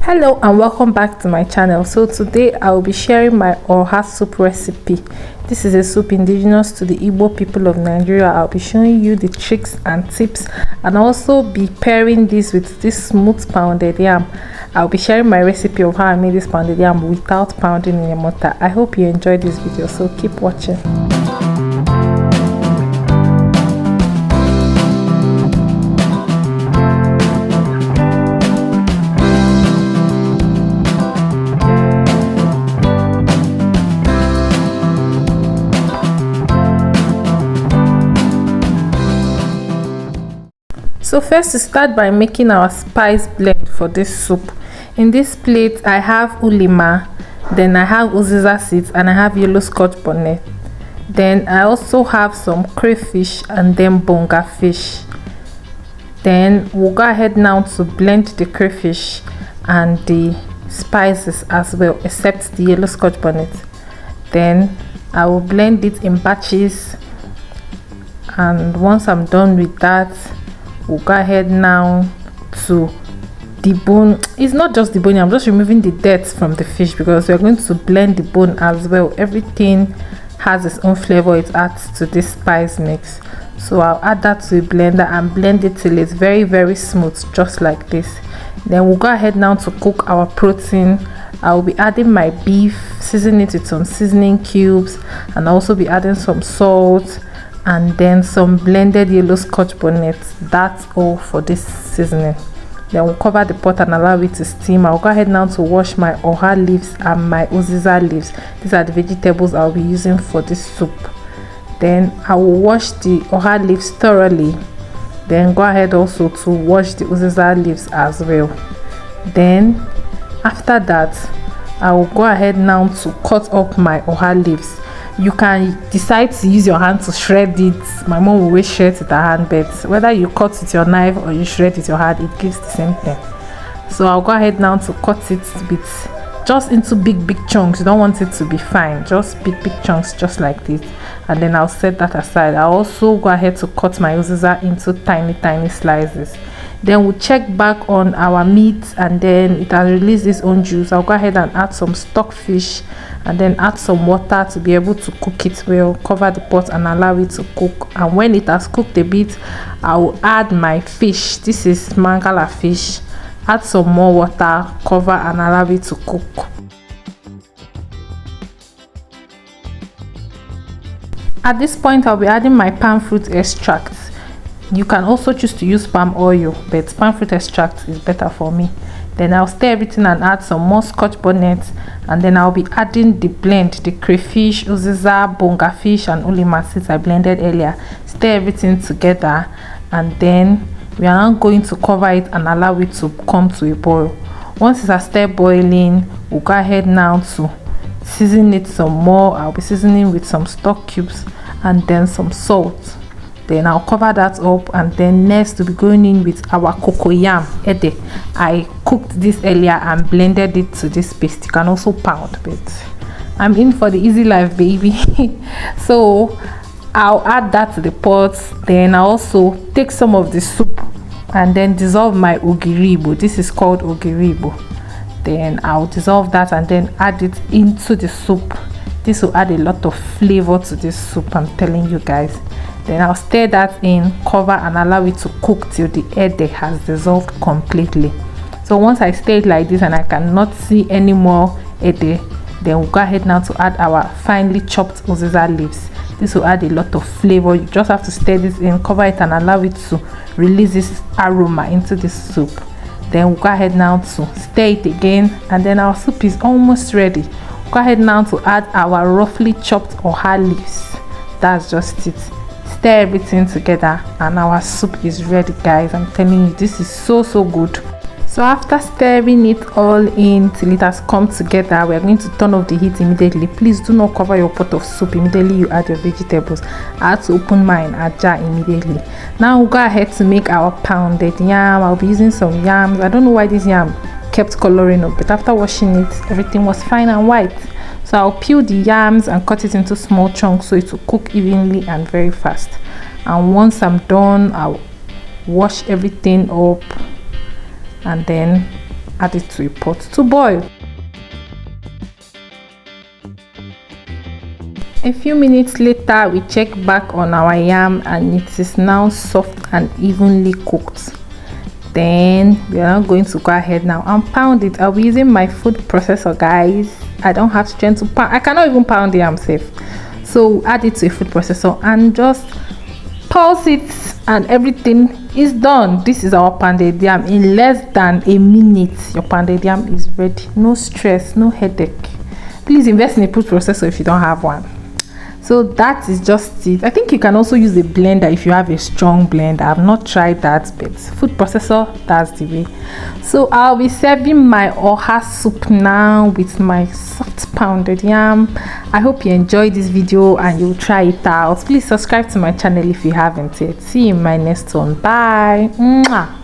Hello and welcome back to my channel. So today I will be sharing my oha soup recipe. This is a soup indigenous to the Igbo people of Nigeria. I'll be showing you the tricks and tips and also be pairing this with this smooth pounded yam. I'll be sharing my recipe of how I made this pounded yam without pounding in a mortar. I hope you enjoyed this video, so keep watching. So first we start by making our spice blend for this soup. In this plate I have ulima, then I have uziza seeds, and I have yellow scotch bonnet. Then I also have some crayfish and then bonga fish. Then we'll go ahead now to blend the crayfish and the spices as well, except the yellow scotch bonnet. Then I will blend it in batches, and once I'm done with that, we'll go ahead now to debone. It's not just deboning, I'm just removing the dirt from the fish because we're going to blend the bone as well. Everything has its own flavor it adds to this spice mix. So I'll add that to a blender and blend it till it's very smooth, just like this. Then we'll go ahead now to cook our protein. I'll be adding my beef, seasoning it with some seasoning cubes, and also be adding some salt and then some blended yellow scotch bonnet. That's all for this seasoning. Then we'll cover the pot and allow it to steam. I'll go ahead now to wash my oha leaves and my uziza leaves. These are the vegetables I'll be using for this soup. Then I will wash the oha leaves thoroughly. Then go ahead also to wash the uziza leaves as well. Then after that, I will go ahead now to cut up my oha leaves. You can decide to use your hand to shred it. My mom will always shred with her hand, but whether you cut with your knife or you shred with your hand, it gives the same thing. So I'll go ahead now to cut it with just into big chunks. You don't want it to be fine, just big chunks, just like this. And then I'll set that aside. I'll also go ahead to cut my uziza into tiny slices. Then we'll check back on our meat, and then it has released its own juice. I'll go ahead and add some stock fish and then add some water to be able to cook it well. Cover the pot and allow it to cook. And when it has cooked a bit, I will add my fish. This is mangala fish. Add some more water, cover and allow it to cook. At this point, I'll be adding my palm fruit extract. You can also choose to use palm oil, but palm fruit extract is better for me. Then I'll stir everything and add some more scotch bonnet, and then I'll be adding the blend, the crayfish, uziza, bonga fish and ulima seeds I blended earlier. Stir everything together, and then we are now going to cover it and allow it to come to a boil. Once it has started boiling, we'll go ahead now to season it some more. I'll be seasoning with some stock cubes and then some salt. Then I'll cover that up, and then next we'll be going in with our cocoyam ede. I cooked this earlier and blended it to this paste. You can also pound, but I'm in for the easy life, baby. So I'll add that to the pot. Then I'll also take some of the soup and then dissolve my ogiribo. This is called ogiribo. Then I'll dissolve that and then add it into the soup. This will add a lot of flavor to this soup, I'm telling you guys. Then I'll stir that in, cover and allow it to cook till the ede has dissolved completely. So once I stir it like this and I cannot see any more ede, then we'll go ahead now to add our finely chopped uziza leaves. This will add a lot of flavor. You just have to stir this in, cover it and allow it to release this aroma into the soup. Then we'll go ahead now to stir it again, and then our soup is almost ready. Go ahead now to add our roughly chopped oha leaves. That's just it. Stir everything together and our soup is ready, guys. I'm telling you, this is so good. So after stirring it all in till it has come together, we are going to turn off the heat immediately. Please do not cover your pot of soup immediately you add your vegetables. I had to open mine ajar immediately. Now we'll go ahead to make our pounded yam. I'll be using some yams. I don't know why this yam kept coloring up, but after washing it, everything was fine and white. So I'll peel the yams and cut it into small chunks so it will cook evenly and very fast. And once I'm done, I'll wash everything up and then add it to a pot to boil. A few minutes later, we check back on our yam and it is now soft and evenly cooked. Then we are now going to go ahead now and pound it. I'll be using my food processor, guys. I don't have strength to pound. I cannot even pound the yam safe. So add it to a food processor and just pulse it and everything is done. This is our pounded yam. In less than a minute, your pounded yam is ready. No stress, no headache. Please invest in a food processor if you don't have one. So that is just it. I think you can also use a blender if you have a strong blender. I've not tried that, but food processor, that's the way. So I'll be serving my oha soup now with my soft pounded yam. I hope you enjoyed this video and you'll try it out. Please subscribe to my channel if you haven't yet. See you in my next one. Bye. Mwah.